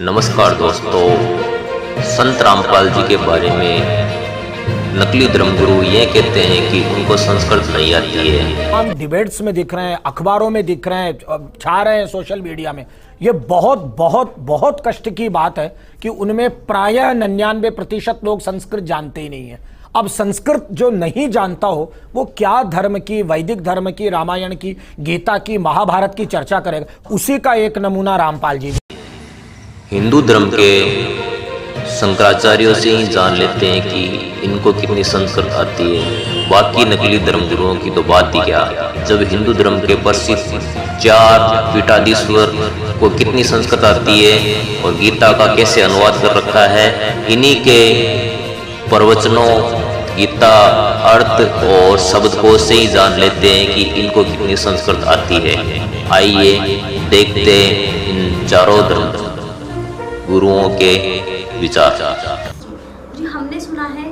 नमस्कार दोस्तों, संत रामपाल जी के बारे में नकली धर्मगुरु ये कहते हैं कि उनको संस्कृत नहीं आती है। हम डिबेट्स में दिख रहे हैं, अखबारों में दिख रहे हैं, छा रहे हैं सोशल मीडिया में। ये बहुत बहुत बहुत कष्ट की बात है कि उनमें प्रायः 99% लोग संस्कृत जानते ही नहीं है। अब संस्कृत जो नहीं जानता हो वो क्या धर्म की, वैदिक धर्म की, रामायण की, गीता की, महाभारत की चर्चा करेगा। उसी का एक नमूना रामपाल जी। हिंदू धर्म के शंकराचार्यों से ही जान लेते हैं कि इनको कितनी संस्कृत आती है। बाकी नकली धर्मगुरुओं की तो बात ही क्या। जब हिंदू धर्म के प्रसिद्ध 4 पीठाधीश्वर को कितनी संस्कृत आती है और गीता का कैसे अनुवाद कर रखा है, इन्हीं के प्रवचनों, गीता अर्थ और शब्दकोश से ही जान लेते हैं कि इनको कितनी संस्कृत आती है। आइए देखते हैं इन चारों धर्म गुरुओं के विचार। जी, हमने सुना है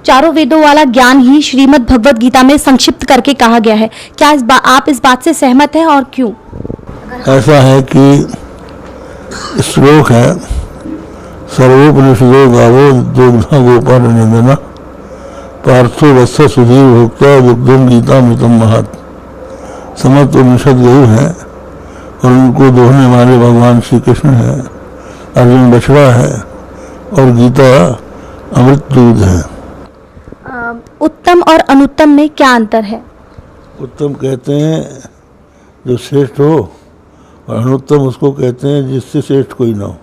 चारों वेदों वाला ज्ञान ही श्रीमद् भगवद गीता में संक्षिप्त करके कहा गया है। क्या आप इस बात से सहमत हैं और क्यों? ऐसा है कि श्लोक है, सर्वोपनिषदो गावो दुग्धा गोपाल नंदना पार्थो वत्स सुधीर भोक्ता दुग्धम गीता मृतम महत। समस्त उपनिषद गऊ है और उनको दोहने वाले भगवान श्री कृष्ण है, अर्जुन बछड़ा है और गीता अमृत दूध है। उत्तम और अनुत्तम में क्या अंतर है? उत्तम कहते हैं जो श्रेष्ठ हो और अनुत्तम उसको कहते हैं जिससे श्रेष्ठ कोई ना हो।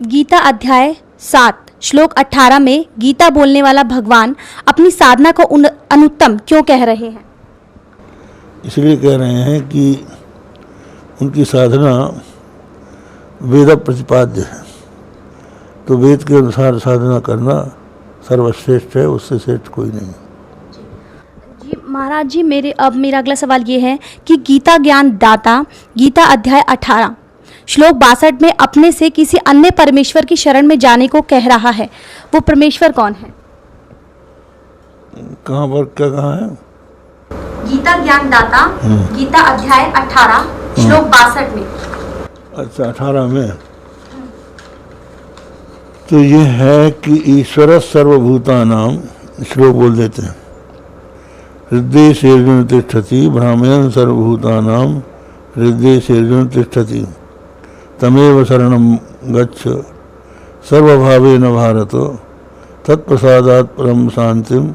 गीता अध्याय 7 श्लोक 18 में गीता बोलने वाला भगवान अपनी साधना को अनुत्तम क्यों कह रहे हैं? इसलिए कह रहे हैं कि उनकी साधना वेद प्रतिपाद्य है, तो वेद के अनुसार साधना करना सर्वश्रेष्ठ है, उससे श्रेष्ठ कोई नहीं। जी महाराज जी, मेरा अगला सवाल ये है कि गीता ज्ञान दाता गीता अध्याय 18 श्लोक 62 में अपने से किसी अन्य परमेश्वर की शरण में जाने को कह रहा है। वो परमेश्वर कौन है? कहाँ पर क्या कहा है? गीता ज्ञान दाता गीता अध्याय 18 श्लोक 62 में। अच्छा, 18 में तो ये है कि ईश्वर सर्वभूतानां, श्लोक बोल देते हैं, हृदय सेर्जुन तिष्ठति ब्राह्मण सर्वभूतानां हृदय सेर्जुन तिष्ठति तमेव शरणं गच्छ सर्वभावेन भारत तत्प्रसादात् परम शांतिम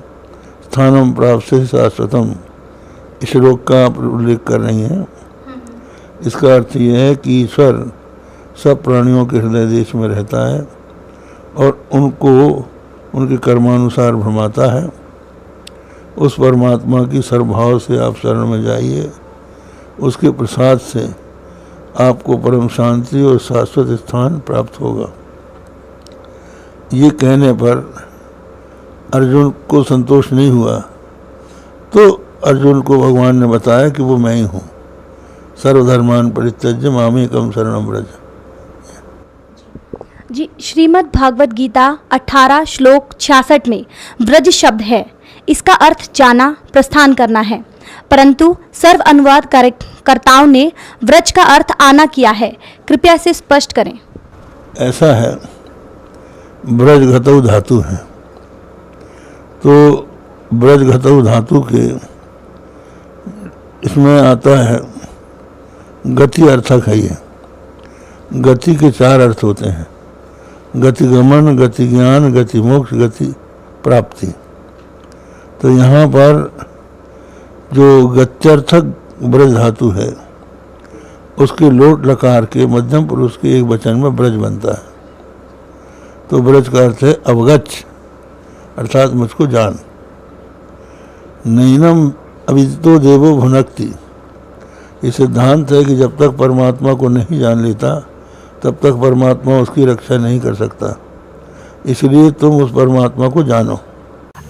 स्थानं प्राप्स्यसि शाश्वतम्। इस श्लोक का आप उल्लेख कर रही हैं। इसका अर्थ यह है कि ईश्वर सब प्राणियों के हृदय देश में रहता है और उनको उनके कर्मानुसार भ्रमाता है। उस परमात्मा की सर्वभाव से आप शरण में जाइए, उसके प्रसाद से आपको परम शांति और शाश्वत स्थान प्राप्त होगा। ये कहने पर अर्जुन को संतोष नहीं हुआ, तो अर्जुन को भगवान ने बताया कि वो मैं ही हूँ। सर्वधर्मान परित्यज्य मामेकं शरणं व्रज। जी, श्रीमद् भागवत गीता 18 श्लोक 66 में व्रज शब्द है। इसका अर्थ जाना, प्रस्थान करना है, परंतु सर्व अनुवाद कर्ताओं ने व्रज का अर्थ आना किया है। कृपया इसे स्पष्ट करें। ऐसा है, ब्रज घतौ धातु है, तो ब्रज घतौ धातु के इसमें आता है गति अर्थक है। ये गति के 4 अर्थ होते हैं, गति गमन, गति ज्ञान, गति मोक्ष, गति प्राप्ति। तो यहाँ पर जो गत्यर्थक ब्रज धातु है उसके लोट लकार के मध्यम पुरुष के एक वचन में ब्रज बनता है। तो ब्रज का अर्थ है अवगच्छ, अर्थात मुझको जान। नैनम अविदितो देवो भुनक्ति। ये सिद्धांत है कि जब तक परमात्मा को नहीं जान लेता तब तक परमात्मा उसकी रक्षा नहीं कर सकता। इसलिए तुम उस परमात्मा को जानो।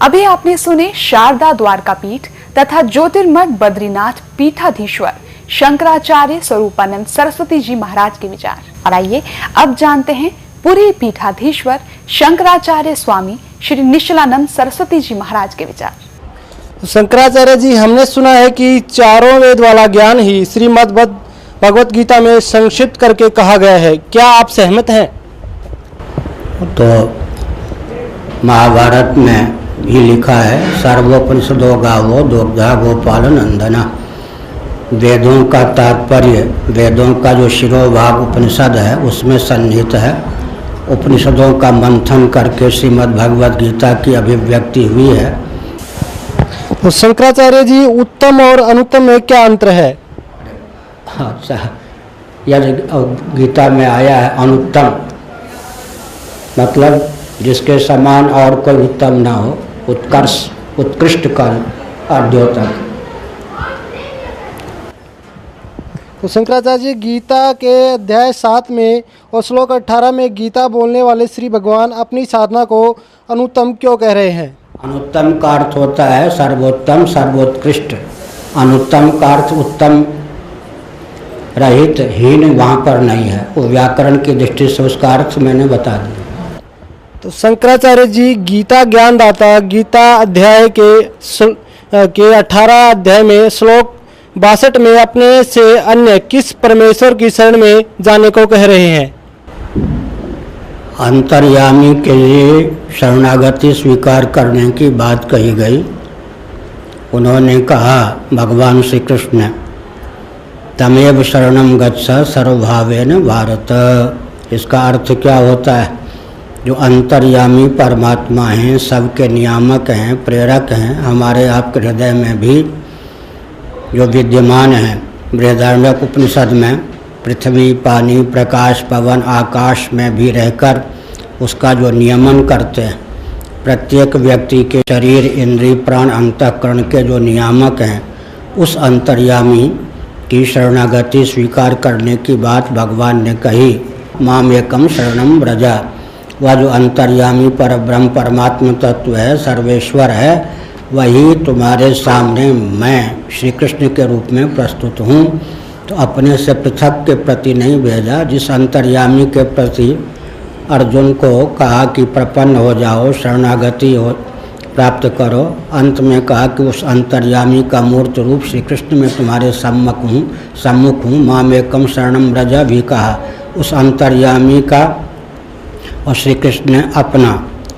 अभी आपने सुने शारदा द्वारका पीठ तथा ज्योतिर्मठ बद्रीनाथ पीठाधीश्वर शंकराचार्य स्वरूपानंद सरस्वती जी महाराज के विचार। और आइए अब जानते हैं पुरी पीठाधीश्वर शंकराचार्य स्वामी श्री निश्चलानंद सरस्वती जी महाराज के विचार। शंकराचार्य जी, हमने सुना है कि चारों वेद वाला ज्ञान ही श्रीमद् भगवत गीता में संक्षिप्त करके कहा गया है। क्या आप सहमत हैं? तो महाभारत में भी लिखा है, सर्वोपनिषदो गावो दुग्धा गोपाल नंदना। वेदों का तात्पर्य, वेदों का जो शिरोभाग उपनिषद है उसमें सन्निहित है। उपनिषदों का मंथन करके श्रीमद् भगवद गीता की अभिव्यक्ति हुई है। तो शंकराचार्य जी, उत्तम और अनुत्तम में क्या अंतर है? अच्छा, यह गीता में आया है अनुत्तम, मतलब जिसके समान और कोई उत्तम ना हो, उत्कर्ष उत्कृष्ट कर अर्धोतक। तो शंकराचार्य जी, गीता के अध्याय 7 में और श्लोक 18 में गीता बोलने वाले श्री भगवान अपनी साधना को अनुत्तम क्यों कह रहे हैं? अनुत्तम का अर्थ होता है सर्वोत्तम सर्वोत्कृष्ट। अनुत्तम का अर्थ उत्तम रहित, हीन वहाँ पर नहीं है। वो व्याकरण की दृष्टि से उसका अर्थ मैंने बता दिया। तो शंकराचार्य जी, गीता ज्ञानदाता गीता अध्याय के 18 अध्याय में श्लोक 62 में अपने से अन्य किस परमेश्वर की शरण में जाने को कह रहे हैं? अंतर्यामी के लिए शरणागति स्वीकार करने की बात कही गई। उन्होंने कहा, भगवान श्री कृष्ण ने, तमेव शरणम गच्छ सर्वभावेन भारत। इसका अर्थ क्या होता है? जो अंतर्यामी परमात्मा हैं, सबके नियामक हैं, प्रेरक हैं, हमारे आपके हृदय में भी जो विद्यमान हैं। बृहदारण्यक उपनिषद में पृथ्वी, पानी, प्रकाश, पवन, आकाश में भी रहकर उसका जो नियमन करते हैं, प्रत्येक व्यक्ति के शरीर, इंद्रिय, प्राण, अंतःकरण के जो नियामक हैं, उस अंतर्यामी की शरणागति स्वीकार करने की बात भगवान ने कही। माम एकम शरणम व्रजा। वह जो अंतर्यामी पर ब्रह्म परमात्मा तत्व है, सर्वेश्वर है, वही तुम्हारे सामने मैं श्री कृष्ण के रूप में प्रस्तुत हूँ। तो अपने से पृथक के प्रति नहीं भेजा। जिस अंतर्यामी के प्रति अर्जुन को कहा कि प्रपन्न हो जाओ, शरणागति हो प्राप्त करो, अंत में कहा कि उस अंतर्यामी का मूर्त रूप श्री कृष्ण में तुम्हारे सम्मुख हूँ। माम एकम शरणम व्रजा भी कहा। उस अंतर्यामी का और श्री कृष्ण ने अपना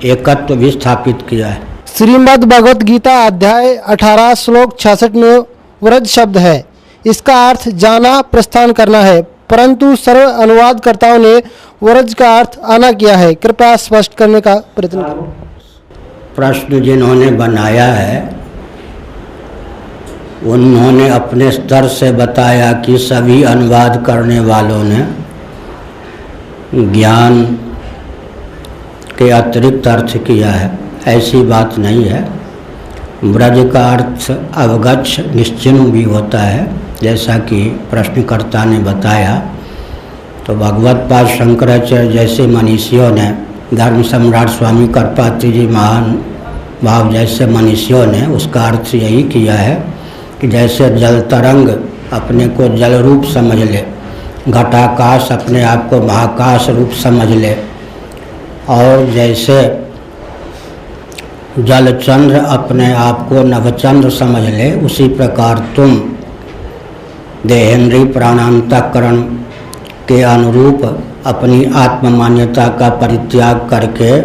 एकत्व भी स्थापित किया है। श्रीमद् भगवत गीता अध्याय 18 श्लोक 66 में व्रज शब्द है। इसका अर्थ जाना, प्रस्थान करना है, परंतु सर्व अनुवादकर्ताओं ने व्रज का अर्थ आना किया है। कृपया स्पष्ट करने का प्रयत्न करें। प्रश्न जिन्होंने बनाया है उन्होंने अपने स्तर से बताया कि सभी अनुवाद करने वालों ने ज्ञान के अतिरिक्त अर्थ किया है। ऐसी बात नहीं है। ब्रज का अर्थ अवगच्छ, निश्चिन्ह भी होता है, जैसा कि प्रश्नकर्ता ने बताया। तो भगवत पाद शंकराचार्य जैसे मनीषियों ने, धर्म सम्राट स्वामी करपात्री जी महान भाव जैसे मनीषियों ने उसका अर्थ यही किया है कि जैसे जल तरंग अपने को जल रूप समझ ले, घटाकाश अपने आप को महाकाश रूप समझ ले, और जैसे जलचंद्र अपने आप को नवचंद्र समझ ले, उसी प्रकार तुम देहेंद्रीय प्राणांतकरण के अनुरूप अपनी आत्म मान्यता का परित्याग करके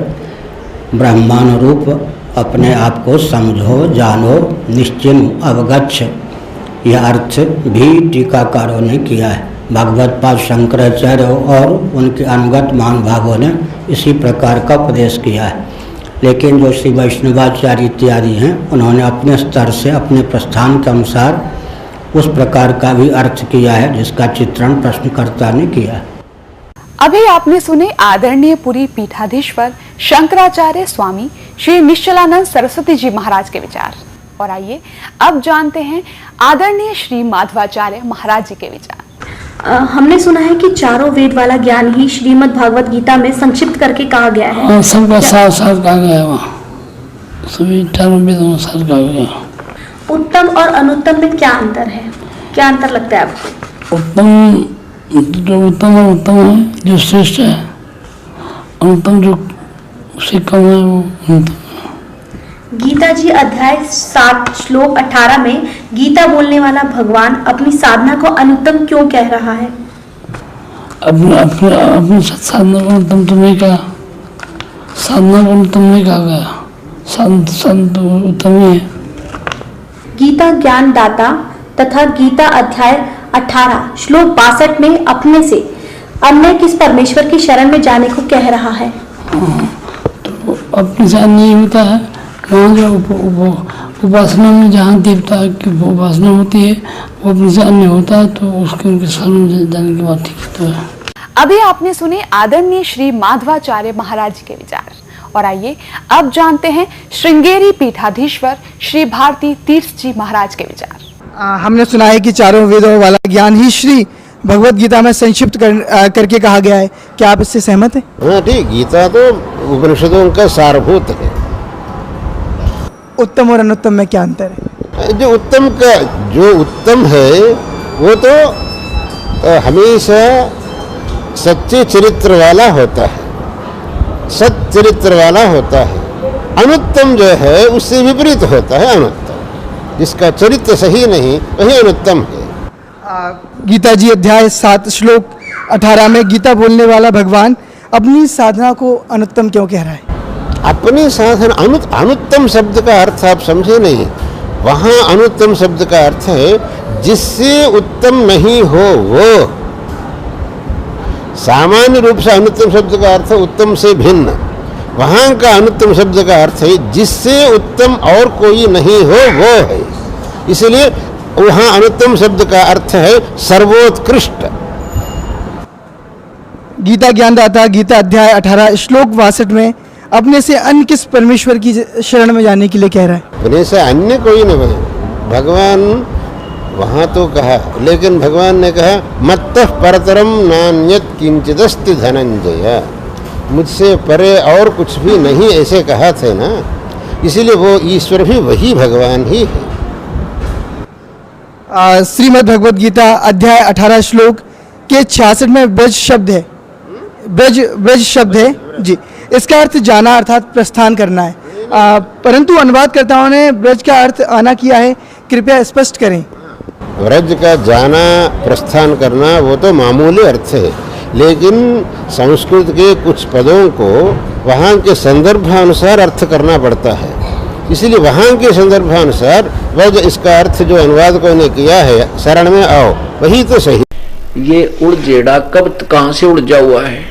ब्रह्मानुरूप अपने आप को समझो, जानो, निश्चिन्ह, अवगच्छ। यह अर्थ भी टीकाकारों ने किया है। भगवत पाद शंकराचार्य और उनके अनुगत महानुभावों ने इसी प्रकार का उपदेश किया है। लेकिन जो श्री वैष्णवाचार्य इत्यादि हैं, उन्होंने अपने स्तर से अपने प्रस्थान के अनुसार उस प्रकार का भी अर्थ किया है जिसका चित्रण प्रश्नकर्ता ने किया है। अभी आपने सुने आदरणीय पुरी पीठाधीश्वर शंकराचार्य स्वामी श्री निश्चलानंद सरस्वती जी महाराज के विचार। और आइए अब जानते हैं आदरणीय श्री माधवाचार्य महाराज जी के विचार। हमने सुना है कि चारों वेद वाला ज्ञान ही श्रीमद् भागवत गीता में संक्षिप्त करके कहा गया है। सबका साथ साथ कहा गया है, वहाँ सभी चारों वेदों में साथ कहा गया। उत्तम और अनुत्तम में क्या अंतर है? क्या अंतर लगता है आपको? जो उत्तम है उत्तम है, जो श्रेष्ठ है। अनुत्तम जो उससे कम है वो अनुत्तम। गीता जी अध्याय 7 श्लोक 18 में गीता बोलने वाला भगवान अपनी साधना को अनुत्तम क्यों कह रहा है? अपनी साधना को अनुत्तम तो नहीं कहा, साधना को अनुत्तम नहीं कहा गया, संत उत्तम ही है। गीता ज्ञान दाता तथा गीता अध्याय 18 श्लोक 62 में अपने से अन्य किस परमेश्वर की शरण में जाने को कह रहा है? तो अपने से नहीं होता है, वहाँ जो उपासना में जहाँ देवता की उपासना होती है वो अपने से अन्य होता है, तो उसके उनके शरण में जाने की बात ठीक तो है। अभी आपने सुने आदरणीय श्री माधवाचार्य महाराज के विचार, और आइए अब जानते हैं श्रृंगेरी पीठाधीश्वर श्री भारती तीर्थ जी महाराज के विचार। हमने सुना है कि चारों वेदों वाला ज्ञान ही श्री भगवत गीता में संक्षिप्त करके कहा गया है। क्या आप इससे सहमत हैं? हाँ ठीक, गीता तो उपनिषदों का सारभूत है। उत्तम और अनुत्तम में क्या अंतर है? जो उत्तम है वो तो हमेशा सच्चे चरित्र वाला होता है, सत चरित्र वाला होता है। अनुत्तम जो है उससे विपरीत होता है अनुत्तम, जिसका चरित्र सही नहीं वही अनुत्तम है। गीता जी अध्याय 7 श्लोक 18 में गीता बोलने वाला भगवान अपनी साधना को अनुत्तम क्यों कह रहा है? अपनी साधना, अनुत्तम शब्द का अर्थ आप समझे नहीं। वहाँ अनुत्तम शब्द का अर्थ है जिससे उत्तम नहीं हो वो। सामान्य रूप से अनुत्तम शब्द का अर्थ है उत्तम से भिन्न। वहाँ का अनुत्तम शब्द का अर्थ है जिससे उत्तम और कोई नहीं हो वो है। इसलिए वहाँ अनुत्तम शब्द का अर्थ है सर्वोत्कृष्ट। गीता ज्ञानदाता गीता अध्याय 18 श्लोक 62 में अपने से अन्य किस परमेश्वर की शरण में जाने के लिए कह रहा है? अपने से अन्य कोई नहीं, भगवान वहाँ तो कहा, लेकिन भगवान ने कहा मत्तः परतरम नान्यत् किंचिदस्ति धनंजय, मुझसे परे और कुछ भी नहीं, ऐसे कहा थे ना। इसीलिए वो ईश्वर भी वही भगवान ही है। श्रीमद् भगवत गीता अध्याय 18 श्लोक के 66 में ब्रज शब्द है, ब्रज शब्द है जी। इसका अर्थ जाना अर्थात प्रस्थान करना है, परंतु अनुवादकर्ताओं ने ब्रज का अर्थ आना किया है, कृपया स्पष्ट करें। ब्रज का जाना प्रस्थान करना वो तो मामूली अर्थ है, लेकिन संस्कृत के कुछ पदों को वहाँ के संदर्भानुसार अर्थ करना पड़ता है। इसलिए वहाँ के संदर्भानुसार ब्रज इसका अर्थ जो अनुवादकों ने किया है, शरण में आओ, वही तो सही। ये उड़जेड़ा कब कहाँ से उड़जा हुआ है?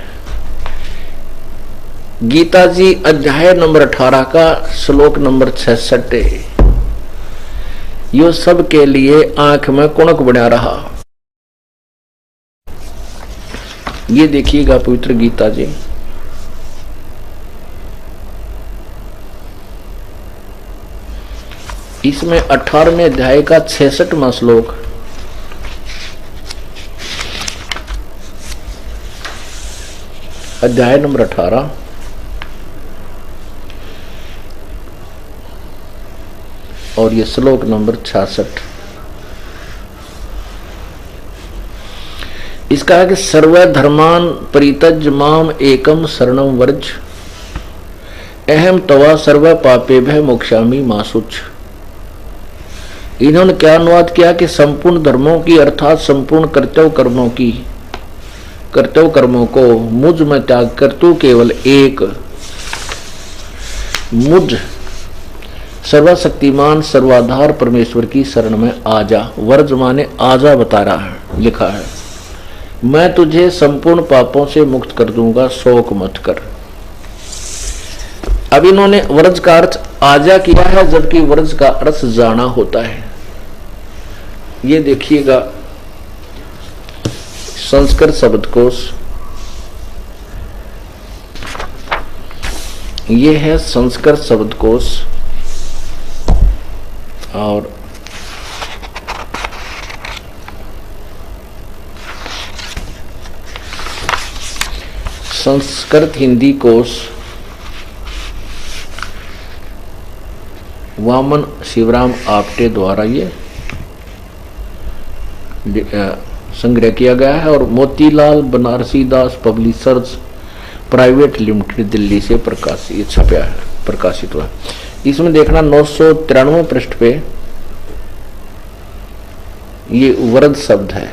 गीता जी अध्याय नंबर 18 का श्लोक नंबर 66 यो सब के लिए आंख में कुणक बना रहा। ये देखिएगा पवित्र गीता जी, इसमें 18वें अध्याय का 66वां श्लोक, अध्याय नंबर 18 और ये श्लोक नंबर 66। इसका है कि सर्वधर्मान परित्यज्य माम एकम शरणम वर्ज अहम तवा सर्व पापे भय मोक्षामि मा शुच। इन्होंने क्या अनुवाद किया कि संपूर्ण धर्मों की अर्थात संपूर्ण कर्तव्य कर्मों को मुझ में त्याग कर तू केवल एक मुझ सर्वशक्तिमान सर्वाधार परमेश्वर की शरण में आ जा। वर्ज माने आजा बता रहा है, लिखा है मैं तुझे संपूर्ण पापों से मुक्त कर दूंगा, शोक मत कर। अब इन्होंने व्रज का अर्थ आजा किया है, जबकि व्रज का अर्थ जाना होता है। ये देखिएगा संस्कृत शब्दकोश, ये है संस्कृत शब्दकोश और संस्कृत हिंदी कोश वामन शिवराम आपटे द्वारा ये संग्रह किया गया है और मोतीलाल बनारसी दास पब्लिशर्स प्राइवेट लिमिटेड दिल्ली से प्रकाशित हुआ। इसमें देखना 993 पृष्ठ पे ये व्रज शब्द है।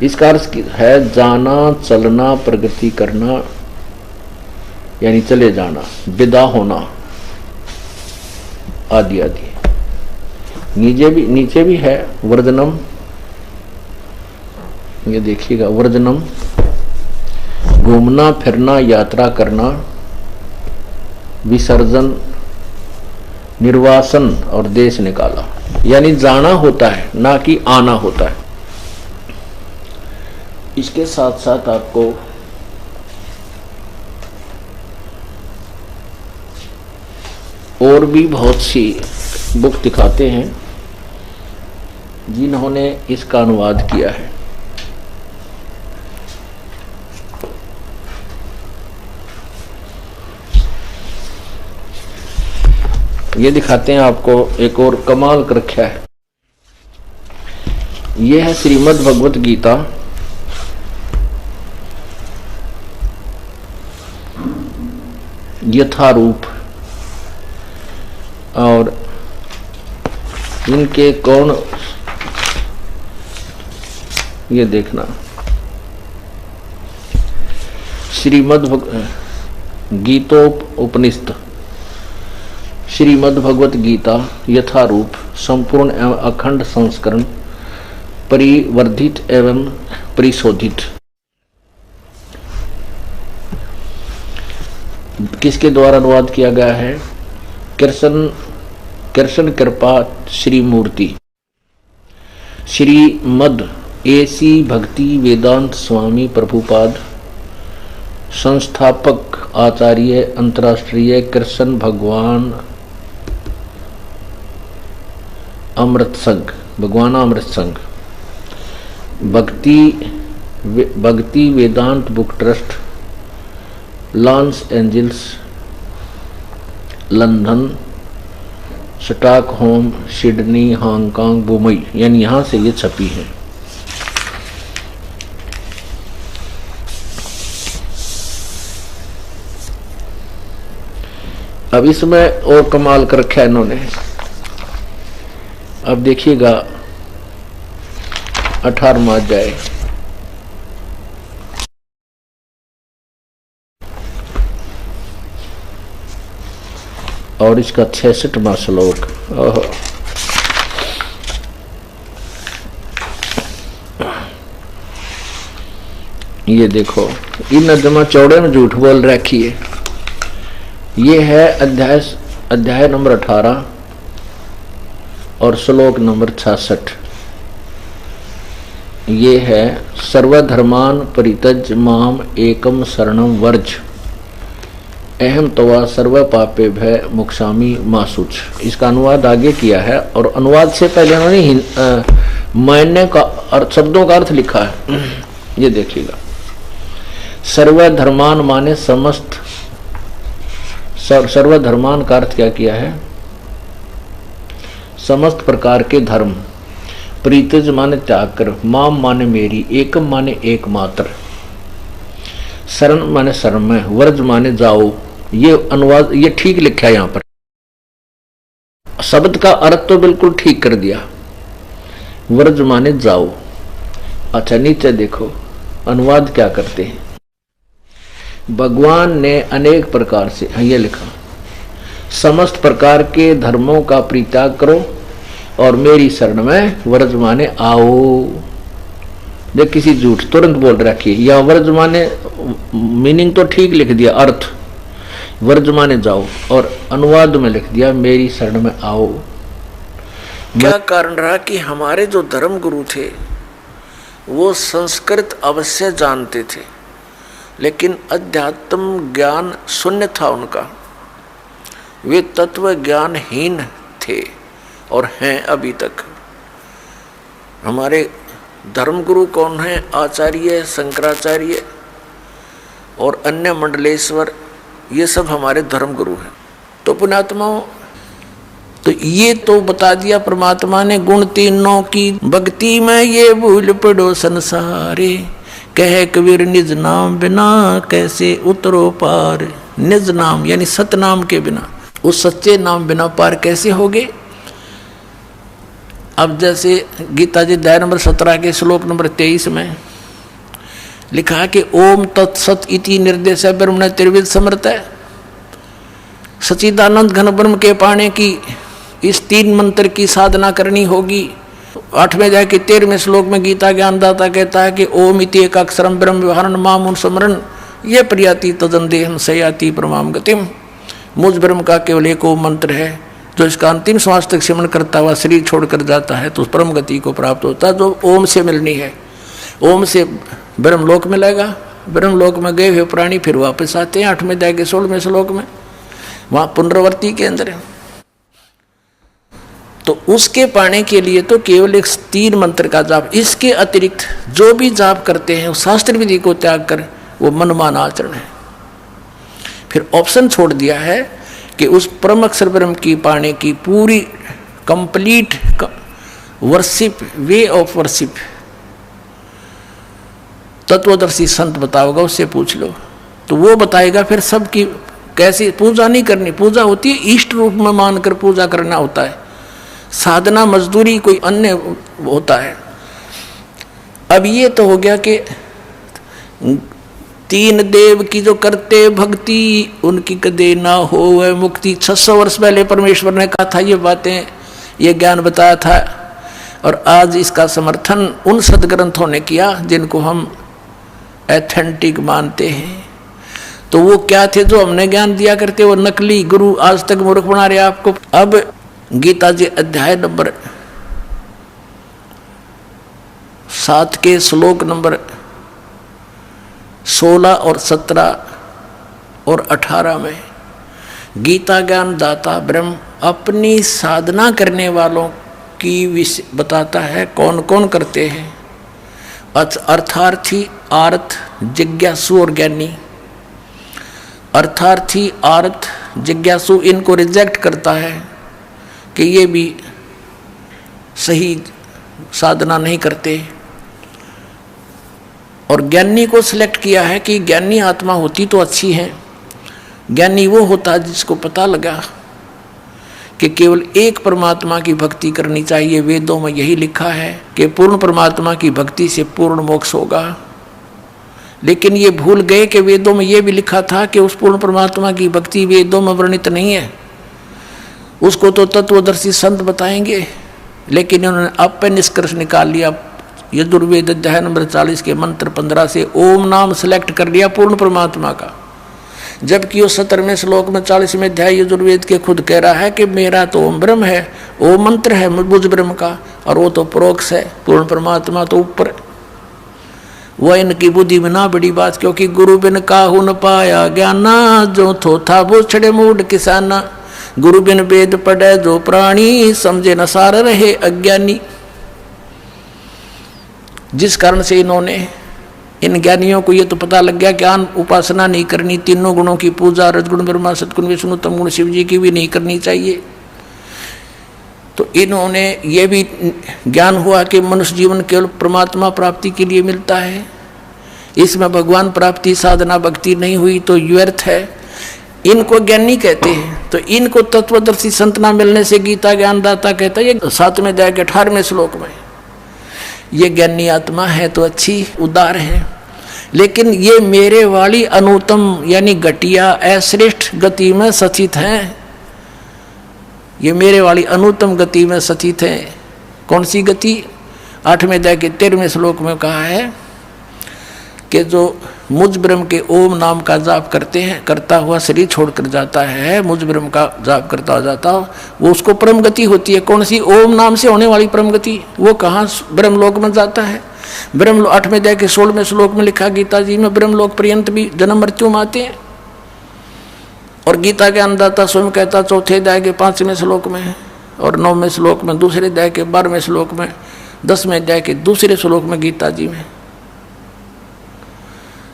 इसका अर्थ है जाना, चलना, प्रगति करना, यानी चले जाना, विदा होना आदि आदि। नीचे भी है वर्जनम, ये देखिएगा वर्जनम, घूमना फिरना, यात्रा करना, विसर्जन, निर्वासन और देश निकाला, यानी जाना होता है ना कि आना होता है। इसके साथ साथ आपको और भी बहुत सी बुक दिखाते हैं जिन्होंने इसका अनुवाद किया है। ये दिखाते हैं आपको एक और कमाल कर रखा है। यह है श्रीमद् भगवत गीता, यथारूप। और इनके कौन, ये देखना श्रीमद् गीतोपनिषद, श्रीमद् भगवत गीता यथारूप, संपूर्ण एवं अखंड संस्करण, परिवर्धित एवं परिशोधित। किसके द्वारा अनुवाद किया गया है? कृष्ण कृपा श्री मूर्ति, श्रीमद् एसी भक्ति वेदांत स्वामी प्रभुपाद, संस्थापक आचार्य अंतर्राष्ट्रीय कृष्ण भगवान अमृत संघ, भगवान Amrit Sangh, Bhakti Vedanta book trust, Los Angeles, London, Stockholm, Sydney, Hong Kong, Mumbai, यानी यहां से ये छपी है। अब इसमें और कमाल कर रखा है इन्होंने। अब देखिएगा 18वां अध्याय, और इसका 66वां श्लोक। ये देखो, इन नजमा चौड़े में झूठ बोल रखी है। ये है अध्याय नंबर 18 और श्लोक नंबर 66। ये है सर्वधर्मान परित्यज माम एकम शरणम वर्ज, अहम तवा सर्व पापे भय मोक्षामि मा शुच। इसका अनुवाद आगे किया है, और अनुवाद से पहले उन्होंने मायने का अर्थ, शब्दों का अर्थ लिखा है। ये देखिएगा, सर्वधर्मान माने समस्त, सर्वधर्मान का अर्थ क्या किया है? समस्त प्रकार के धर्म, प्रीतिज माने त्याग कर, माम माने मेरी, एकम माने एकमात्र, शरण माने शरण में, वर्ज माने जाओ। ये अनुवाद ये ठीक लिखा है यहां पर, शब्द का अर्थ तो बिल्कुल ठीक कर दिया। वर्ज माने जाओ। अच्छा, नीचे देखो अनुवाद क्या करते हैं। भगवान ने अनेक प्रकार से, ये लिखा, समस्त प्रकार के धर्मों का परित्याग करो और मेरी शरण में वर्ज माने आओ। देख, किसी झूठ तुरंत बोल रखी है। या वर्ज माने मीनिंग तो ठीक लिख दिया, अर्थ वर्ज माने जाओ, और अनुवाद में लिख दिया मेरी शरण में आओ। क्या कारण रहा कि हमारे जो धर्म गुरु थे वो संस्कृत अवश्य जानते थे, लेकिन अध्यात्म ज्ञान शून्य था उनका। वे तत्व ज्ञानहीन थे और हैं अभी तक। हमारे धर्मगुरु कौन है? आचार्य, शंकराचार्य और अन्य मंडलेश्वर, ये सब हमारे धर्मगुरु हैं। तो पुण्यात्माओं, तो ये तो बता दिया परमात्मा ने गुण तीनों की, भक्ति में ये भूल पड़ो संसारे, कहे कबीर निज नाम बिना कैसे उतरो पार। निज नाम यानी सतनाम के बिना, उस सच्चे नाम बिना पार कैसे होगे। अब जैसे गीता जी अध्याय नंबर 17 के श्लोक नंबर 23 में लिखा है कि ओम तत्सत इति निर्देश ब्रह्मण त्रिविध समर्थ है। सच्चिदानंद घन ब्रह्म के पाने की इस 3 मंत्र की साधना करनी होगी। 8वें अध्याय के 13वें श्लोक में गीता ज्ञानदाता कहता है कि ओम इति एक अक्षरम ब्रह्म व्यवहारण मामुन स्मरण ये प्रियाति तदन देहम सयाति परमाम गतिम। मुझ ब्रह्म का केवल एक ओम मंत्र है, जो इसका अंतिम श्वास तक सिमरण करता हुआ शरीर छोड़कर जाता है तो उस परम गति को प्राप्त होता है, जो ओम से मिलनी है। ओम से ब्रह्मलोक मिलेगा। ब्रह्मलोक में गए हुए प्राणी फिर वापस आते हैं 8वें अध्याय के 16वें श्लोक में, वहाँ पुनरावर्ती के अंदर है। तो उसके पाने के लिए तो केवल एक 3 मंत्र का जाप, इसके अतिरिक्त जो भी जाप करते हैं शास्त्र विधि को त्याग कर वो मनमाना आचरण है। फिर ऑप्शन छोड़ दिया है कि उस परम अक्षर ब्रह्म की पाने की पूरी complete worship, way of worship तत्वदर्शी संत बताओगा, उससे पूछ लो तो वो बताएगा। फिर सबकी कैसी पूजा नहीं करनी, पूजा होती है इष्ट रूप में मानकर पूजा करना होता है, साधना मजदूरी कोई अन्य होता है। अब ये तो हो गया कि 3 देव की जो करते भक्ति उनकी कदे ना हो वह मुक्ति। 600 वर्ष पहले परमेश्वर ने कहा था ये बातें, ये ज्ञान बताया था, और आज इसका समर्थन उन सदग्रंथों ने किया जिनको हम एथेंटिक मानते हैं। तो वो क्या थे जो हमने ज्ञान दिया करते, वो नकली गुरु आज तक मूर्ख बना रहे आपको। अब गीता जी अध्याय नंबर 7 के श्लोक नंबर 16 और 17 और 18 में गीता ज्ञान दाता ब्रह्म अपनी साधना करने वालों की बताता है कौन कौन करते हैं। अर्थार्थी, आर्थ, जिज्ञासु और ज्ञानी। अर्थार्थी, आर्थ, जिज्ञासु इनको रिजेक्ट करता है कि ये भी सही साधना नहीं करते, और ज्ञानी को सिलेक्ट किया है कि ज्ञानी आत्मा होती तो अच्छी है। ज्ञानी वो होता जिसको पता लगा कि केवल एक परमात्मा की भक्ति करनी चाहिए। वेदों में यही लिखा है कि पूर्ण परमात्मा की भक्ति से पूर्ण मोक्ष होगा। लेकिन ये भूल गए कि वेदों में ये भी लिखा था कि उस पूर्ण परमात्मा की भक्ति वेदों में वर्णित नहीं है, उसको तो तत्वदर्शी संत बताएंगे। लेकिन इन्होंने अब निष्कर्ष निकाल लिया, यजुर्वेद अध्याय नंबर 40 के मंत्र 15 से ओम नाम सेलेक्ट कर लिया पूर्ण परमात्मा का, जबकि वो 17वें श्लोक में 40वें अध्याय यजुर्वेद के खुद कह रहा है कि मेरा तो ओम ब्रह्म है, ओम मंत्र है मुझ ब्रह्म का, और वो तो परोक्ष है, पूर्ण परमात्मा तो ऊपर। वह इनकी बुद्धि में ना बड़ी बात, क्योंकि गुरु बिन काहू न पाया ज्ञाना, जो थो था वो छड़े मूड किसाना। गुरु बिन वेद पढ़े जो प्राणी, समझे न सार रहे अज्ञानी। जिस कारण से इन्होंने, इन ज्ञानियों को ये तो पता लग गया ज्ञान उपासना नहीं करनी, तीनों गुणों की पूजा, रजगुण ब्रह्मा सतगुण विष्णु तम गुण शिव जी की भी नहीं करनी चाहिए। तो इन्होंने ये भी ज्ञान हुआ कि मनुष्य जीवन केवल परमात्मा प्राप्ति के लिए मिलता है, इसमें भगवान प्राप्ति साधना भक्ति नहीं हुई तो व्यर्थ है। इनको ज्ञानी कहते हैं। तो इनको तत्वदर्शी संत ना मिलने से गीता ज्ञानदाता कहता है, ये 7वें अध्याय के 18वें श्लोक में, ये ज्ञानी आत्मा है तो अच्छी उदार है, लेकिन ये मेरे वाली अनुत्तम यानी घटिया अश्रेष्ठ गति में सचित हैं। ये मेरे वाली अनुत्तम गति में सचित है। कौन सी गति? 8वें अध्याय के 13वें श्लोक में कहा है कि जो मुझ ब्रह्म के ओम नाम का जाप करते हैं, करता हुआ शरीर छोड़कर जाता है, मुझ ब्रह्म का जाप करता हुआ जाता, वो उसको परम गति होती है। कौन सी? ओम नाम से होने वाली परम गति। वो कहाँ? ब्रह्मलोक में जाता है। ब्रह्म 8वें अध्याय के 16वें श्लोक में लिखा गीता जी में, ब्रह्मलोक पर्यंत भी जन्म मृत्यु में आते हैं। और गीता के अन्नदाता स्वयं कहता 4थे अध्याय के 5वें श्लोक में, और 9वें श्लोक में, 2रे अध्याय के 12वें श्लोक में, 10वें अध्याय के 2रे श्लोक में गीता जी में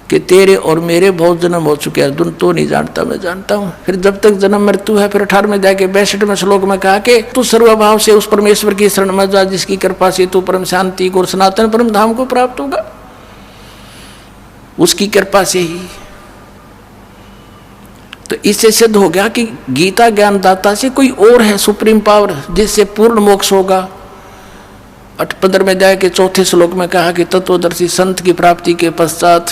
कि तेरे और मेरे बहुत जन्म हो चुके हैं, तुम तो नहीं जानता, मैं जानता हूँ। फिर जब तक जन्म मृत्यु है, फिर 18वें अध्याय के 62वें श्लोक में कहा कि तू सर्वभाव से उस परमेश्वर की शरण में जा, जिसकी कृपा से तू परम शांति को और सनातन परम धाम को प्राप्त होगा। उसकी कृपा से ही तो इससे सिद्ध हो गया कि गीता ज्ञानदाता से कोई और है सुप्रीम पावर, जिससे पूर्ण मोक्ष होगा। 15वें अध्याय के 4थे श्लोक में कहा कि तत्वदर्शी संत की प्राप्ति के पश्चात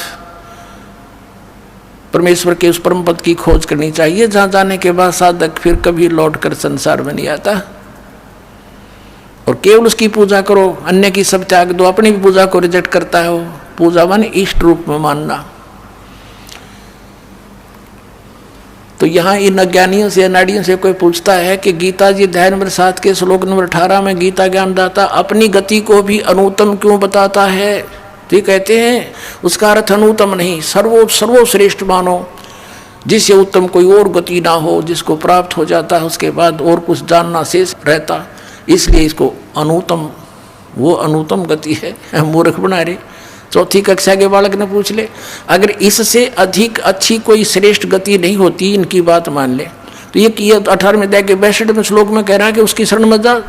परमेश्वर के उस परम पद की खोज करनी चाहिए, जहां जाने के बाद साधक फिर कभी लौट कर संसार में नहीं आता, और केवल उसकी पूजा करो, अन्य की सब त्याग दो। अपनी भी पूजा को रिजेक्ट करता है वो। पूजा मान इष्ट रूप में मानना। तो यहाँ इन अज्ञानियों से अनाड़ियों से कोई पूछता है कि गीता जी अध्याय नंबर 7 के श्लोक नंबर 18 में गीता ज्ञानदाता अपनी गति को भी अनुत्तम क्यों बताता है? तो कहते हैं उसका अर्थ अनुत्तम नहीं, सर्वश्रेष्ठ मानो, जिससे उत्तम कोई और गति ना हो, जिसको प्राप्त हो जाता है उसके बाद और कुछ जानना शेष रहता, इसलिए इसको अनुत्तम, वो अनुत्तम गति है। मूर्ख बना रहे। 4ठी कक्षा के बालक ने पूछ ले, अगर इससे अधिक अच्छी कोई श्रेष्ठ गति नहीं होती, इनकी बात मान ले, तो ये 18वें अध्याय के 62वें श्लोक में कह रहा है कि उसकी शरण में जा,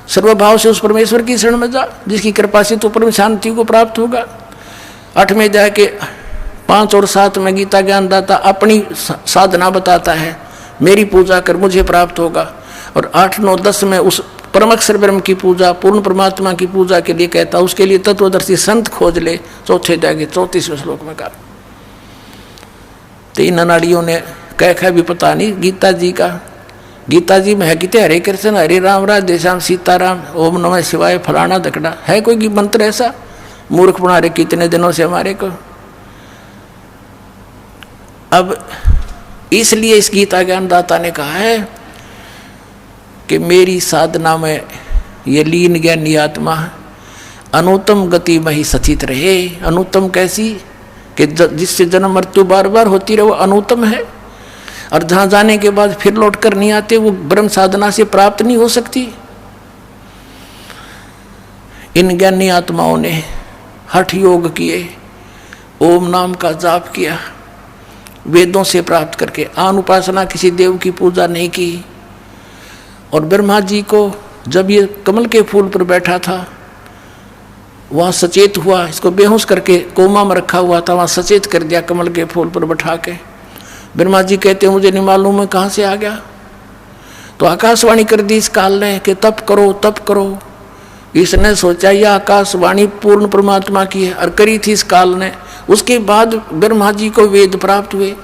सर्वभाव से उस परमेश्वर की शरण में जा, जिसकी कृपा से तो परम शांति को प्राप्त होगा। 8वें अध्याय के 5 और 7 में गीता ज्ञानदाता अपनी साधना बताता है, मेरी पूजा कर मुझे प्राप्त होगा। और 8, 9, 10 में उस परमक्षर ब्रह्म की पूजा, पूर्ण परमात्मा की पूजा के लिए कहता, उसके लिए तत्वदर्शी संत खोज ले। 4थे अध्याय के 34वें श्लोक में कहा। तो इन अनाड़ियों ने कह भी पता नहीं गीता जी का। गीता जी में है कि हरे कृष्ण हरे राम राधे श्याम सीताराम ओम नमः शिवाय फलाना धकड़ा, है कोई मंत्र ऐसा? मूर्ख बना रहे कितने दिनों से हमारे को। अब इसलिए इस गीता ज्ञानदाता ने कहा है कि मेरी साधना में ये लीन ज्ञानी आत्मा अनुत्तम गति में ही सचित रहे। अनुत्तम कैसी? कि जिससे जन्म मृत्यु बार बार होती रहे, वो अनुत्तम है। और जहाँ जाने के बाद फिर लौट कर नहीं आते, वो ब्रह्म साधना से प्राप्त नहीं हो सकती। इन ज्ञानी आत्माओं ने हठ योग किए, ओम नाम का जाप किया, वेदों से प्राप्त करके आन उपासना, किसी देव की पूजा नहीं की। और ब्रह्मा जी को जब ये कमल के फूल पर बैठा था, वहाँ सचेत हुआ, इसको बेहोश करके कोमा में रखा हुआ था, वहाँ सचेत कर दिया कमल के फूल पर बैठा के। ब्रह्मा जी कहते मुझे नहीं मालूम है कहाँ से आ गया। तो आकाशवाणी कर दी इस काल ने कि तप करो तप करो। इसने सोचा यह आकाशवाणी पूर्ण परमात्मा की है, और करी थी इस काल ने। उसके बाद ब्रह्मा जी को वेद प्राप्त हुए।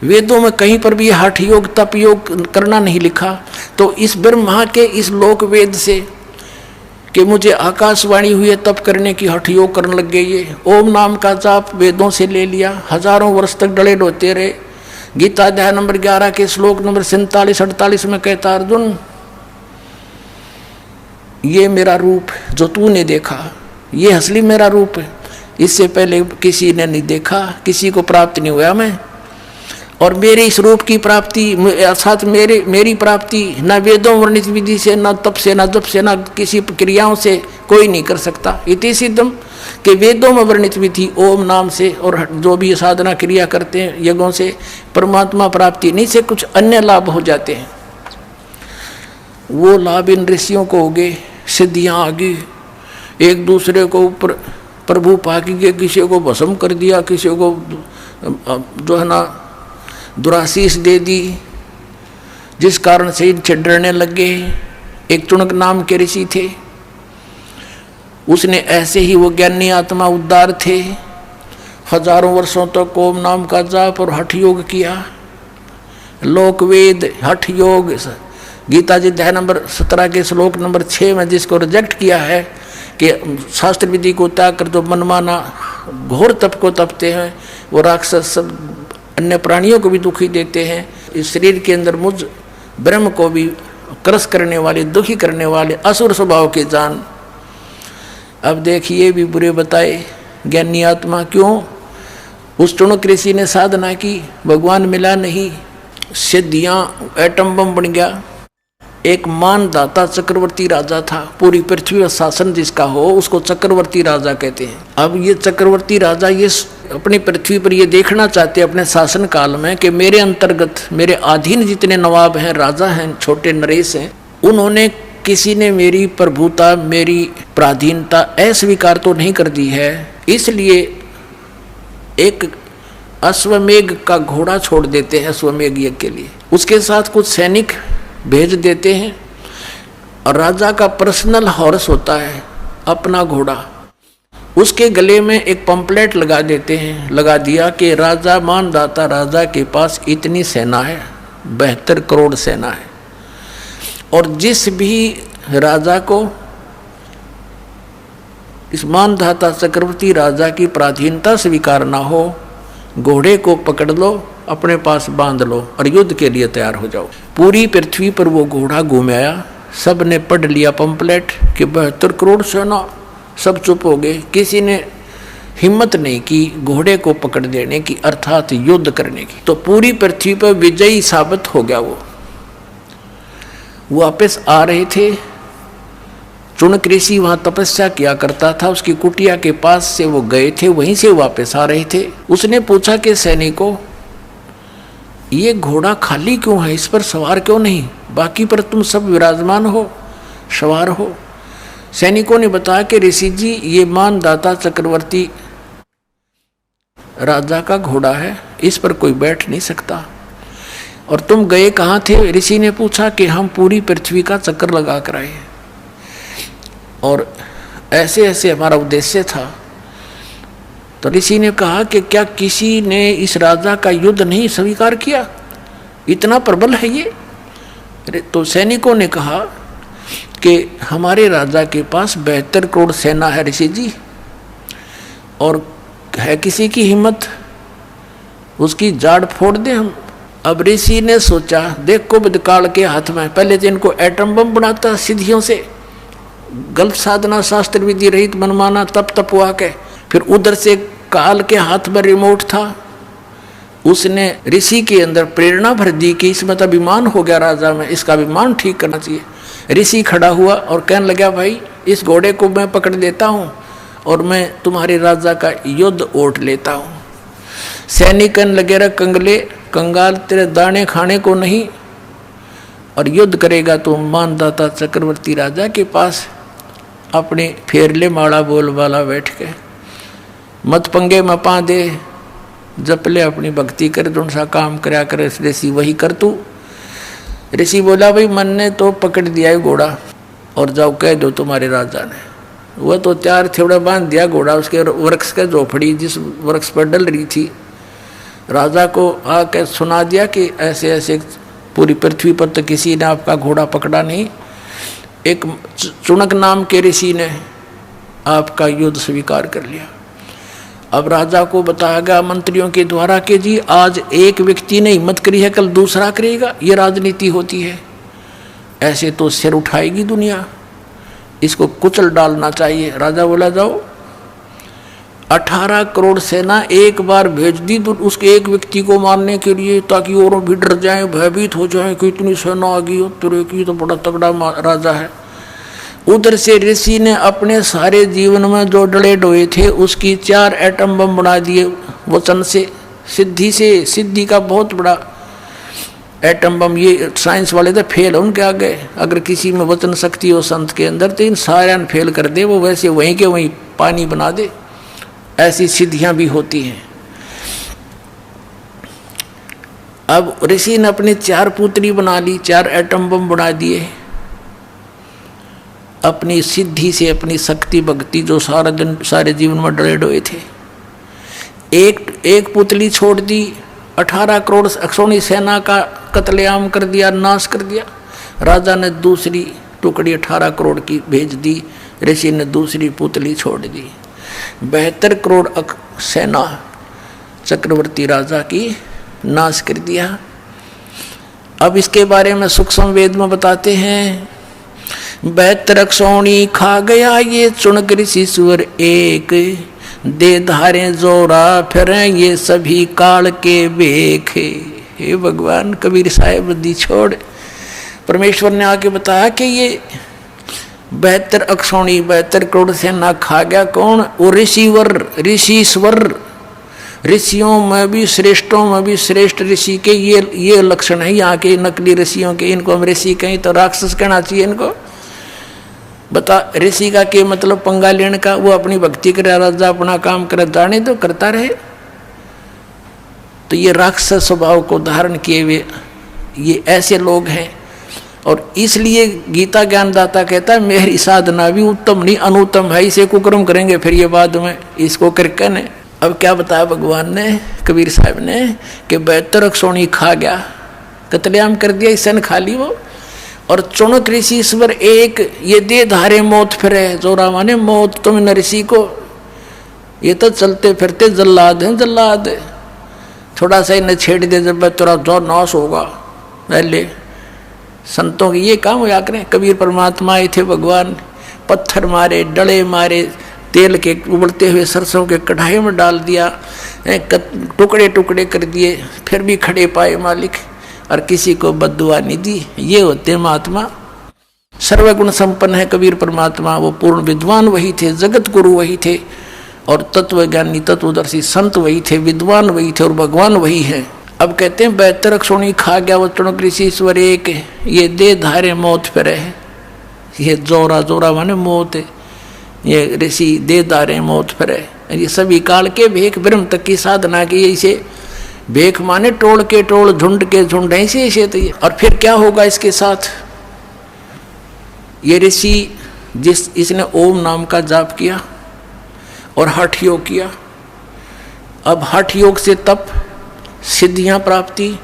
वेदों में कहीं पर भी हठ योग तप योग करना नहीं लिखा। तो इस ब्रह्मा के इस लोक वेद से कि मुझे आकाशवाणी हुई है तप करने की, हठ योग करने लग गए। ये ओम नाम का जाप वेदों से ले लिया, हजारों वर्ष तक डले डोते रहे। गीता अध्याय नंबर 11 के श्लोक नंबर 47-48 में कहता, अर्जुन ये मेरा रूप जो तूने देखा, ये असली मेरा रूप है। इससे पहले किसी ने नहीं देखा, किसी को प्राप्त नहीं हुआ मैं। और मेरे इस रूप की प्राप्ति अर्थात मेरी प्राप्ति न वेदों वर्णित विधि से, न तप से, न जप से, न किसी क्रियाओं से कोई नहीं कर सकता। इति सिद्धम कि वेदों में वर्णित विधि ओम नाम से और जो भी साधना क्रिया करते हैं यज्ञों से परमात्मा प्राप्ति नहीं से कुछ अन्य लाभ हो जाते हैं। वो लाभ इन ऋषियों को हो गए, सिद्धियाँ आ गई, एक दूसरे को ऊपर प्रभु पाकी के, किसी को भस्म कर दिया, किसी को जो है ना दुराशीष दे दी, जिस कारण से इनसे डरने लग गए। एक चुनक नाम के ऋषि थे, उसने ऐसे ही वो ज्ञानी आत्मा उद्धार थे, हजारों वर्षों तक ओम नाम का जाप और हठ योग किया। लोक वेद हठ योग गीता जी अध्याय नंबर 17 के श्लोक नंबर 6 में जिसको रिजेक्ट किया है कि शास्त्र विधि को त्याग कर जो मनमाना घोर तप को तपते हैं, वो राक्षस सब अन्य प्राणियों को भी दुखी देते हैं। इस शरीर के अंदर मुझ ब्रह्म को भी क्रस करने वाले, दुखी करने वाले असुर स्वभाव के जान। अब देखिए भी बुरे बताए ज्ञानी आत्मा क्यों? उस चुनक ऋषि ने साधना की, भगवान मिला नहीं, सिद्धियां एटम बम बन गया। एक मानदाता चक्रवर्ती राजा था, पूरी पृथ्वी पर शासन जिसका हो उसको चक्रवर्ती राजा कहते हैं। अब ये चक्रवर्ती राजा ये अपनी पृथ्वी पर ये देखना चाहते अपने शासन काल में कि मेरे अंतर्गत मेरे अधीन जितने नवाब हैं, राजा हैं, छोटे नरेश हैं, उन्होंने किसी ने मेरी प्रभुता, मेरी पराधीनता अस्वीकार तो नहीं कर दी है। इसलिए एक अश्वमेघ का घोड़ा छोड़ देते हैं अश्वमेघ यज्ञ के लिए, उसके साथ कुछ सैनिक भेज देते हैं और राजा का पर्सनल हॉर्स होता है अपना घोड़ा, उसके गले में एक पंपलेट लगा देते हैं, लगा दिया कि राजा मानदाता राजा के पास इतनी सेना है, 72 करोड़ सेना है, और जिस भी राजा को इस मानदाता चक्रवर्ती राजा की पराधीनता स्वीकार ना हो, घोड़े को पकड़ लो, अपने पास बांध लो और युद्ध के लिए तैयार हो जाओ। पूरी पृथ्वी पर वो घोड़ा घूमाया, सब ने पढ़ लिया पंपलेट कि 72 करोड़ सेना, सब चुप हो गए, किसी ने हिम्मत नहीं की घोड़े को पकड़ देने की, अर्थात युद्ध करने की। तो पूरी पृथ्वी पर विजयी साबित हो गया। वो वापस आ रहे थे, चुनक ऋषि वहां तपस्या किया करता था, उसकी कुटिया के पास से वो गए थे, वहीं से वापस आ रहे थे। उसने पूछा कि सैनिकों, ये घोड़ा खाली क्यों है, इस पर सवार क्यों नहीं, बाकी पर तुम सब विराजमान हो, सवार हो। सैनिकों ने बताया कि ऋषि जी, ये मानदाता चक्रवर्ती राजा का घोड़ा है, इस पर कोई बैठ नहीं सकता। और तुम गए कहाँ थे? ऋषि ने पूछा कि हम पूरी पृथ्वी का चक्कर लगा कर आए और ऐसे ऐसे हमारा उद्देश्य था। तो ऋषि ने कहा कि क्या किसी ने इस राजा का युद्ध नहीं स्वीकार किया, इतना प्रबल है ये? तो सैनिकों ने कहा कि हमारे राजा के पास 72 करोड़ सेना है ऋषि जी, और है किसी की हिम्मत उसकी जाड़ फोड़ दे हम। अब ऋषि ने सोचा, देखो बदकाल के हाथ में, पहले तो इनको एटम बम बनाता सिद्धियों से, गलत साधना शास्त्र विधि रहित मनमाना तप हुआ के, फिर उधर से काल के हाथ में रिमोट था, उसने ऋषि के अंदर प्रेरणा भर दी कि इसमें तो अभिमान हो गया राजा में, इसका अभिमान ठीक करना चाहिए। ऋषि खड़ा हुआ और कहने लगा, भाई इस घोड़े को मैं पकड़ देता हूँ और मैं तुम्हारे राजा का युद्ध ओट लेता हूँ। सैनिक कहने लगे, रे कंगले कंगाल, तेरे दाने खाने को नहीं, और युद्ध करेगा तो मानदाता चक्रवर्ती राजा के पास अपने फेरले माड़ा बोल वाला बैठ के, मत पंगे में पा दे, जप ले अपनी भक्ति कर, जो सा काम करया करे ऋषि वही कर तू। ऋषि बोला, भाई मन ने तो पकड़ दिया है घोड़ा, और जाओ कह दो तुम्हारे राजा ने। वह तो 4 थेवड़ा बांध दिया घोड़ा उसके वृक्ष के झोपड़ी जिस वृक्ष पर डल रही थी, राजा को आकर सुना दिया कि ऐसे ऐसे पूरी पृथ्वी पर तो किसी ने आपका घोड़ा पकड़ा नहीं, एक चुनक नाम के ऋषि ने आपका युद्ध स्वीकार कर लिया। अब राजा को बताया गया मंत्रियों के द्वारा कि जी आज एक व्यक्ति ने हिम्मत करी है, कल दूसरा करेगा, ये राजनीति होती है, ऐसे तो सिर उठाएगी दुनिया, इसको कुचल डालना चाहिए। राजा बोला, जाओ 18 करोड़ सेना एक बार भेज दी तो उसके एक व्यक्ति को मारने के लिए, ताकि और भी डर जाए, भयभीत हो जाए कि इतनी सेना आ गई हो, तेरे की तो बड़ा तगड़ा राजा है। उधर से ऋषि ने अपने सारे जीवन में जो डले डोए थे उसकी 4 एटम बम बना दिए वचन से, सिद्धि का बहुत बड़ा एटम बम। ये साइंस वाले तो फेल है उनके आगे, अगर किसी में वचन शक्ति हो संत के अंदर तो इन सारे फेल कर दे, वो वैसे वहीं के वहीं पानी बना दे, ऐसी सिद्धियां भी होती हैं। अब ऋषि ने अपनी 4 पुत्री बना ली, 4 एटम बम बना दिए, अपनी सिद्धि से, अपनी शक्ति भक्ति जो सारा दिन सारे जीवन में डरे डोए थे। एक पुतली छोड़ दी, 18 करोड़ अक्षौणी सेना का कत्लेआम कर दिया, नाश कर दिया। राजा ने दूसरी टुकड़ी 18 करोड़ की भेज दी, ऋषि ने दूसरी पुतली छोड़ दी। 72 करोड़ सेना चक्रवर्ती राजा की नाश कर दिया। अब इसके बारे में सूक्ष्म वेद में बताते हैं, 72 अक्षौणी खा गया ये चुनक ऋषि सुअर एक, दे धारे जोरा फिर ये सभी काल के बेखे। हे भगवान, कबीर साहेब दी छोड़, परमेश्वर ने आके बताया कि ये 72 अक्षौणी 72 करोड़ सेना खा गया कौन? वो ऋषिवर, ऋषिश्वर, ऋषियों में भी श्रेष्ठों में भी श्रेष्ठ ऋषि के ये लक्षण है यहाँ के नकली ऋषियों के। इनको हम ऋषि कहीं तो राक्षस कहना चाहिए इनको। बता ऋषि का के मतलब पंगा लेने का, वो अपनी भक्ति करे, राजा अपना काम करे, जाने तो करता रहे। तो ये राक्षस स्वभाव को धारण किए हुए ये ऐसे लोग हैं। और इसलिए गीता ज्ञानदाता कहता है मेरी साधना भी उत्तम नहीं अनुत्तम है, इसे कुकर्म करेंगे फिर ये बाद में इसको करके ने। अब क्या बताया भगवान ने, कबीर साहब ने, कि 72 सोनी खा गया, कतलेआम कर दिया, सन खा ली वो। और चुनक ऋषि ईश्वर एक, ये दे धारे मौत फिरे, जोरा माने मौत तुम नऋषि को, ये तो चलते फिरते जल्लाद हैं जल्लाद, थोड़ा सा इन्हें छेड़ दे जब तेरा जो नाश होगा। पहले संतों की ये काम होया करें। कबीर परमात्मा आए थे, भगवान पत्थर मारे, डले मारे, तेल के उबलते हुए सरसों के कढ़ाई में डाल दिया, टुकड़े टुकड़े कर दिए, फिर भी खड़े पाए मालिक, और किसी को बद्दुआ नहीं दी। ये होते महात्मा, सर्वगुण संपन्न है कबीर परमात्मा। वो पूर्ण विद्वान वही थे, जगत गुरु वही थे, और तत्वज्ञानी तत्वदर्शी संत वही थे, विद्वान वही थे, और भगवान वही है। अब कहते हैं 72 सोनी खा गया वो चुनक ऋषि ईश्वर एक, ये दे धारे मौत फिरे है। ये जोरा जोरा माने मौत है, ये ऋषि दे धारे मौत फिरे। ये सभी काल के भेख ब्रह्म तक की साधना की, इसे भेख माने टोल के टोल, झुंड के झुंड, ऐसे तो ये। और फिर क्या होगा इसके साथ, ये ऋषि इसने ओम नाम का जाप किया और हठ योग किया। अब हठ योग से तप, सिद्धियां प्राप्ति,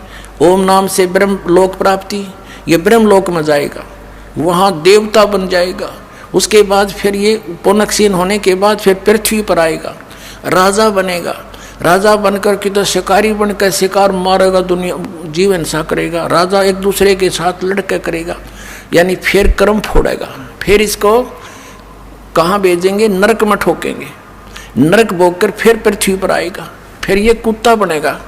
ओम नाम से ब्रह्म लोक प्राप्ति, ये ब्रह्म लोक में जाएगा, वहाँ देवता बन जाएगा। उसके बाद फिर ये पुनक्षीण होने के बाद फिर पृथ्वी पर आएगा, राजा बनेगा। राजा बनकर के तो शिकारी बनकर शिकार मारेगा, दुनिया जीव हिंसा करेगा, राजा एक दूसरे के साथ लड़के करेगा, यानी फिर कर्म फोड़ेगा। फिर इसको कहाँ भेजेंगे, नरक में ठोकेंगे, नरक भोग कर फिर पृथ्वी पर आएगा, फिर ये कुत्ता बनेगा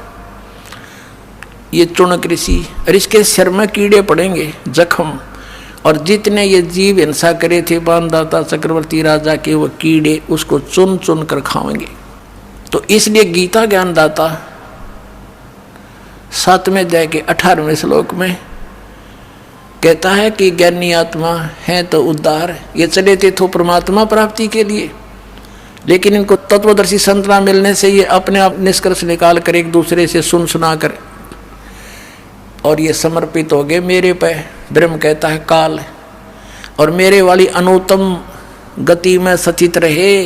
ये चुनक ऋषि। और इसके सिर में कीड़े पड़ेंगे, जख्म, और जितने ये जीव हिंसा करे थे बाणदाता चक्रवर्ती राजा के, वो कीड़े उसको चुन चुन कर खाएंगे। तो इसलिए गीता ज्ञानदाता 7वें अध्याय के 18वें श्लोक में कहता है कि ज्ञानी आत्मा है तो उद्धार, ये चले थे तो परमात्मा प्राप्ति के लिए, लेकिन इनको तत्वदर्शी संत ना मिलने से ये अपने आप निष्कर्ष निकाल कर एक दूसरे से सुन सुना कर और ये समर्पित हो गए मेरे पे। ब्रह्म कहता है काल, और मेरे वाली अनुत्तम गति में सचित रहे,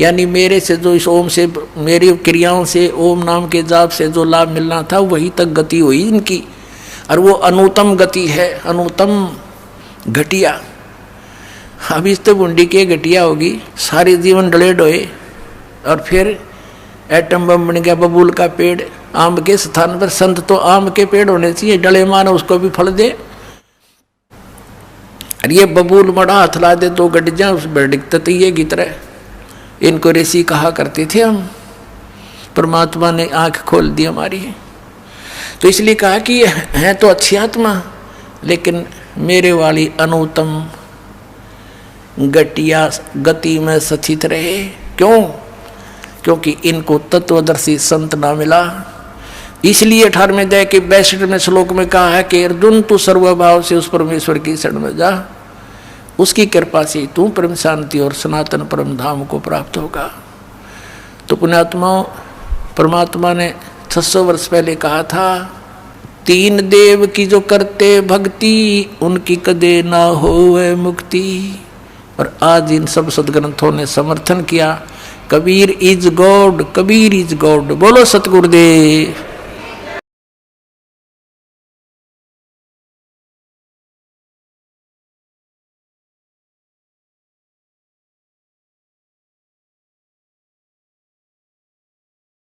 यानी मेरे से जो इस ओम से, मेरी क्रियाओं से, ओम नाम के जाप से जो लाभ मिलना था वही तक गति हुई इनकी, और वो अनुत्तम गति है, अनुत्तम घटिया। अब इस तो बुंडी के घटिया होगी, सारे जीवन डले डोए, और फिर एटम बम बन गया बबूल का पेड़। आम के स्थान पर संत तो आम के पेड़ होने चाहिए, डले माना उसको भी फल दे। और ये बबूल बड़ा हाथ ला दे तो गट जा, उस दिखते तो ये की तरह। इनको ऋषि कहा करते थे हम, परमात्मा ने आंख खोल दी हमारी। तो इसलिए कहा कि है तो अच्छी आत्मा, लेकिन मेरे वाली अनुत्तम घटिया गति में सचित रहे। क्यों? क्योंकि इनको तत्वदर्शी संत ना मिला। इसलिए 18वें अध्याय के 62वें श्लोक में कहा है कि अर्जुन तू सर्वभाव से उस परमेश्वर की शरण में जा, उसकी कृपा से तू परम शांति और सनातन परम धाम को प्राप्त होगा। तो पुण्यात्माओं, परमात्मा ने 600 वर्ष पहले कहा था, 3 देव की जो करते भक्ति उनकी कदे ना होवे मुक्ति। और आज इन सब सदग्रंथों ने समर्थन किया, Kabir is God, Kabir is God. बोलो सतगुरुदेव।